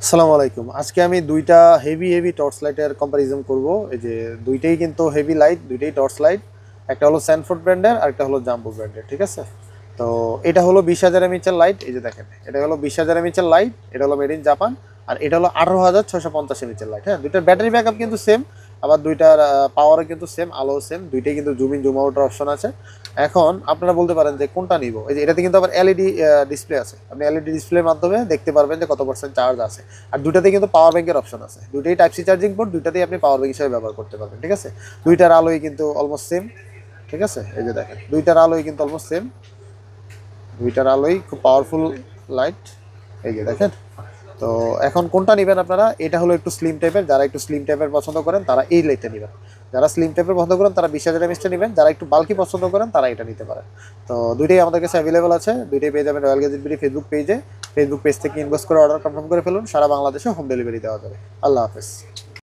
আসসালামু আলাইকুম। আজকে আমি দুইটা হেভি টর্চ লাইটের কম্পারিজন করব। এই যে দুইটাই কিন্তু হেভি লাইট, দুইটাই টর্চ লাইট। একটা হলো স্যানফোর্ড ব্র্যান্ডের আর একটা হলো জাম্বো ব্র্যান্ডের, ঠিক আছে? তো এটা হলো 20,000 এমএইচের লাইট। এই যে দেখেন, এটা হলো 20,000 এমএইচের লাইট, এটা হলো মেড ইন জাপান। আর এটা হলো 18,650 এমএইচের লাইট। হ্যাঁ, দুইটার ব্যাটারি ব্যাকআপ কিন্তু সেম, আবার দুইটার পাওয়ারও কিন্তু সেম, আলো সেম, দুইটাই কিন্তু জুম ইন জুম আউটের অপশন আছে। এখন আপনারা বলতে পারেন যে কোনটা নিব। এই যে এটাতে কিন্তু আবার এলইডি ডিসপ্লে আছে, আপনি এলইডি ডিসপ্লের মাধ্যমে দেখতে পারবেন যে কত পার্সেন্ট চার্জ আছে। আর দুইটাতে কিন্তু পাওয়ার ব্যাংকের অপশন আছে, দুইটাই টাইপ সি চার্জিং পোর্ট, দুইটাতেই আপনি পাওয়ার ব্যাংক হিসেবে ব্যবহার করতে পারবেন, ঠিক আছে? দুইটার আলোই কিন্তু অলমোস্ট সেম, ঠিক আছে? এই যে দেখেন, দুইটার আলোই কিন্তু অলমোস্ট সেম, দুইটার আলোই খুব পাওয়ারফুল লাইট। এই যে দেখেন। তো এখন কোনটা নেবেন আপনারা? এটা হলো একটু স্লিম টাইপের, যারা একটু স্লিম টাইপের পছন্দ করেন তারা এই লাইটটা নেবেন। যারা স্লিম টাইপের পছন্দ করেন তারা 20,000 এমএএইচটা নেবেন, যারা একটু বাল্কি পছন্দ করেন তারা এটা নিতে পারেন। তো দুইটাই আমাদের কাছে অ্যাভেলেবল আছে, দুইটাই পেয়ে যাবেন রয়্যাল গ্যাজেট বিডি ফেসবুক পেজে। ফেসবুক পেজ থেকে ইনবক্স করে অর্ডার কনফার্ম করে ফেলুন, সারা বাংলাদেশে হোম ডেলিভারি দেওয়া যাবে। আল্লাহ হাফেজ।